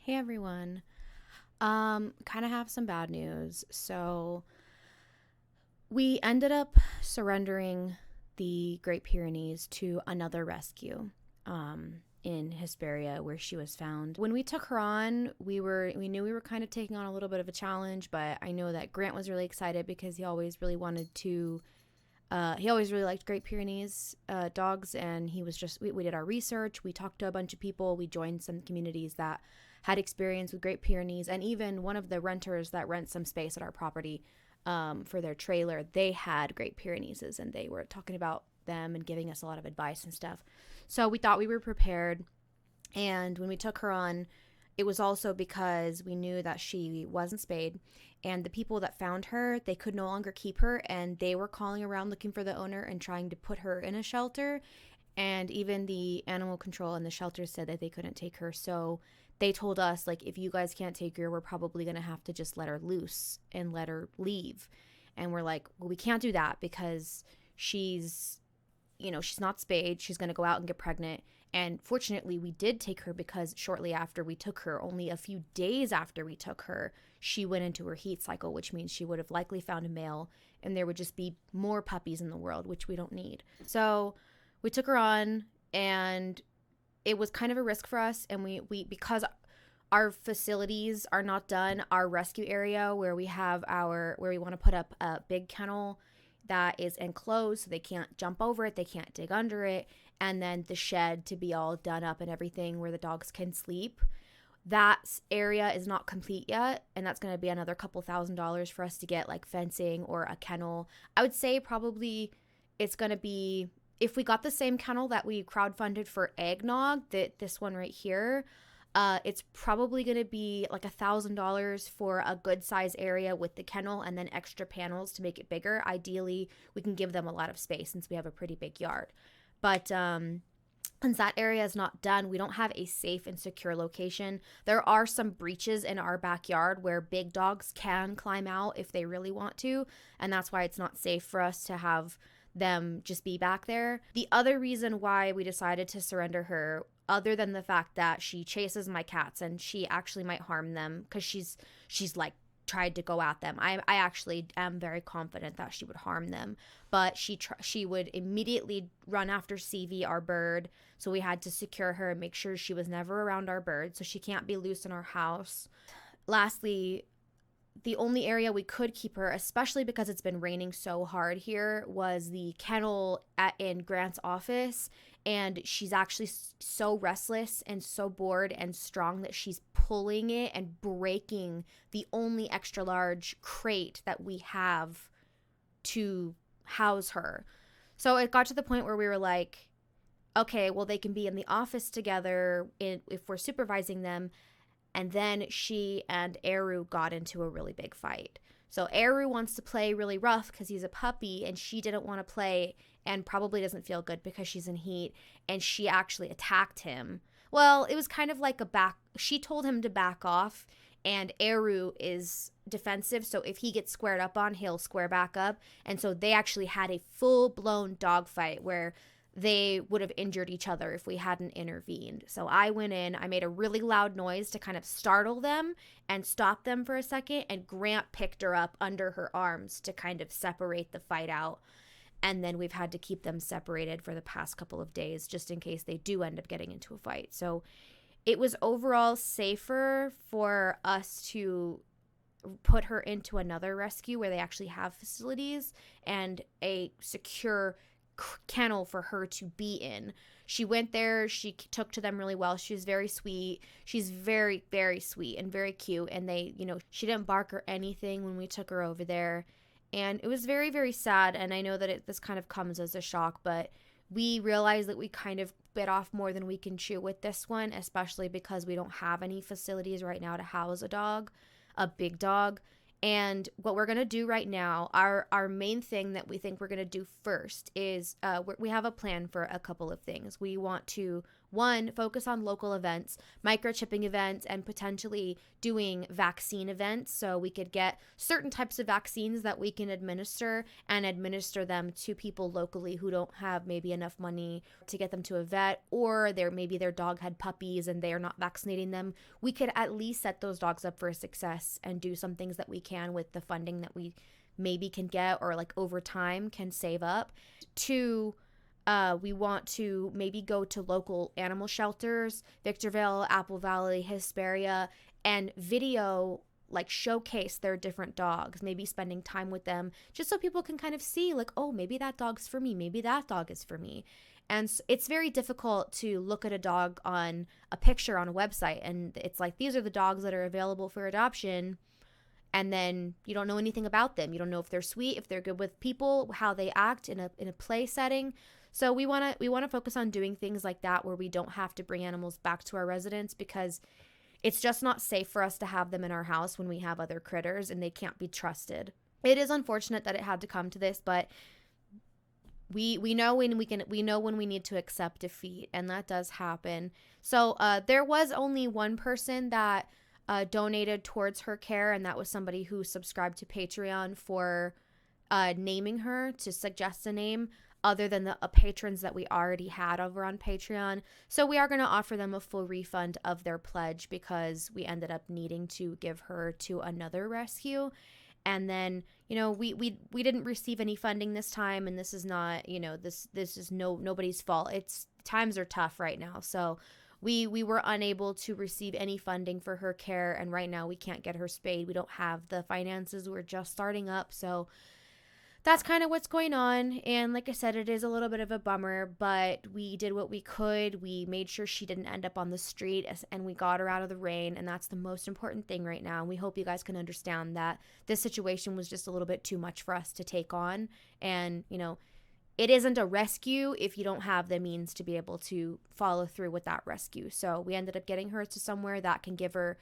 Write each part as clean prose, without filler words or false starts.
Hey everyone. Kind of have some bad news. So we ended up surrendering the Great Pyrenees to another rescue in Hesperia where she was found. When we took her on, we knew we were kind of taking on a little bit of a challenge, but I know that Grant was really excited because he always really wanted to he always really liked Great Pyrenees dogs, and he was just, we did our research. We talked to a bunch of people. We joined some communities that had experience with Great Pyrenees, and even one of the renters that rent some space at our property for their trailer, they had Great Pyrenees, and they were talking about them and giving us a lot of advice and stuff. So we thought we were prepared, and when we took her on, it was also because we knew that she wasn't spayed, and the people that found her, they could no longer keep her, and they were calling around looking for the owner and trying to put her in a shelter. And even the animal control and the shelter said that they couldn't take her. So they told us, like, if you guys can't take her, we're probably going to have to just let her loose and let her leave. And we're like, well, we can't do that because she's, she's not spayed. She's going to go out and get pregnant. And fortunately, we did take her because shortly after we took her, only a few days after we took her, she went into her heat cycle, which means she would have likely found a male and there would just be more puppies in the world, which we don't need. So we took her on, and it was kind of a risk for us. And we because our facilities are not done, our rescue area where we have where we want to put up a big kennel that is enclosed so they can't jump over it, they can't dig under it, and then the shed to be all done up and everything where the dogs can sleep. That area is not complete yet, and that's going to be another couple $1,000s for us to get, like fencing or a kennel. I would say probably it's going to be, if we got the same kennel that we crowdfunded for Eggnog, this one right here, it's probably going to be like $1,000 for a good size area with the kennel and then extra panels to make it bigger. Ideally, we can give them a lot of space since we have a pretty big yard. But since that area is not done, we don't have a safe and secure location. There are some breaches in our backyard where big dogs can climb out if they really want to, and that's why it's not safe for us to have them just be back there. The other reason why we decided to surrender her, other than the fact that she chases my cats and she actually might harm them because she's like tried to go at them. I actually am very confident that she would harm them, but she would immediately run after CV, our bird. So we had to secure her and make sure she was never around our bird, so she can't be loose in our house. Lastly, the only area we could keep her, especially because it's been raining so hard here, was the kennel in Grant's office. And she's actually so restless and so bored and strong that she's pulling it and breaking the only extra large crate that we have to house her. So it got to the point where we were like, okay, well, they can be in the office together if we're supervising them. And then she and Eru got into a really big fight. So Eru wants to play really rough because he's a puppy, and she didn't want to play and probably doesn't feel good because she's in heat, and she actually attacked him. Well, it was kind of like she told him to back off, and Eru is defensive, so if he gets squared up on, he'll square back up. And so they actually had a full-blown dogfight where they would have injured each other if we hadn't intervened. So I went in, I made a really loud noise to kind of startle them and stop them for a second, and Grant picked her up under her arms to kind of separate the fight out. And then we've had to keep them separated for the past couple of days just in case they do end up getting into a fight. So it was overall safer for us to put her into another rescue where they actually have facilities and a secure kennel for her to be in. She went there, she took to them really well. She was very sweet. She's very, very sweet and very cute. And she didn't bark or anything when we took her over there. And it was very, very sad. And I know that this kind of comes as a shock, but we realized that we kind of bit off more than we can chew with this one, especially because we don't have any facilities right now to house a big dog. And what we're going to do right now, our main thing that we think we're going to do first is we have a plan for a couple of things. We want to one, focus on local events, microchipping events, and potentially doing vaccine events. So we could get certain types of vaccines that we can administer and administer them to people locally who don't have maybe enough money to get them to a vet, or maybe their dog had puppies and they are not vaccinating them. We could at least set those dogs up for success and do some things that we can with the funding that we maybe can get, or like over time can save up. Two, we want to maybe go to local animal shelters, Victorville, Apple Valley, Hesperia, and video, like showcase their different dogs, maybe spending time with them just so people can kind of see like, oh, maybe that dog's for me, maybe that dog is for me. And it's very difficult to look at a dog on a picture on a website and it's like, these are the dogs that are available for adoption, and then you don't know anything about them. You don't know if they're sweet, if they're good with people, how they act in a play setting. So we want to focus on doing things like that where we don't have to bring animals back to our residence, because it's just not safe for us to have them in our house when we have other critters and they can't be trusted. It is unfortunate that it had to come to this, but we know when we need to accept defeat, and that does happen. So there was only one person that donated towards her care, and that was somebody who subscribed to Patreon for naming her, to suggest a name other than the patrons that we already had over on Patreon. So we are going to offer them a full refund of their pledge, because we ended up needing to give her to another rescue. And then, we didn't receive any funding this time, and this is not, this is nobody's fault. It's times are tough right now. So we were unable to receive any funding for her care, and right now we can't get her spayed. We don't have the finances. We're just starting up. So that's kind of what's going on. And like I said, it is a little bit of a bummer, but we did what we could. We made sure she didn't end up on the street, and we got her out of the rain. And that's the most important thing right now. And we hope you guys can understand that this situation was just a little bit too much for us to take on. And, it isn't a rescue if you don't have the means to be able to follow through with that rescue. So we ended up getting her to somewhere that can give her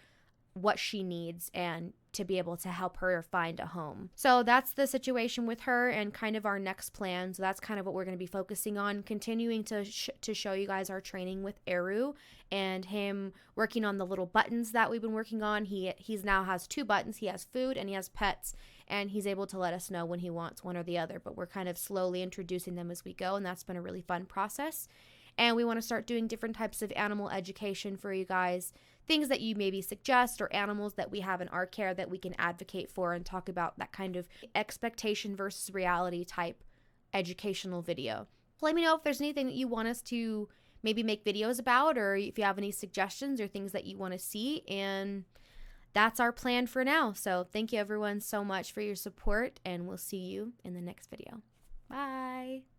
what she needs and to be able to help her find a home. So that's the situation with her and kind of our next plan. So that's kind of what we're going to be focusing on, continuing to show you guys our training with Eru and him working on the little buttons that we've been working on. He's now has 2 buttons. He has food and he has pets, and he's able to let us know when he wants one or the other, but we're kind of slowly introducing them as we go, and that's been a really fun process. And we want to start doing different types of animal education for you guys, things that you maybe suggest, or animals that we have in our care that we can advocate for, and talk about that kind of expectation versus reality type educational video. Let me know if there's anything that you want us to maybe make videos about, or if you have any suggestions or things that you want to see. And that's our plan for now. So thank you everyone so much for your support, and we'll see you in the next video. Bye.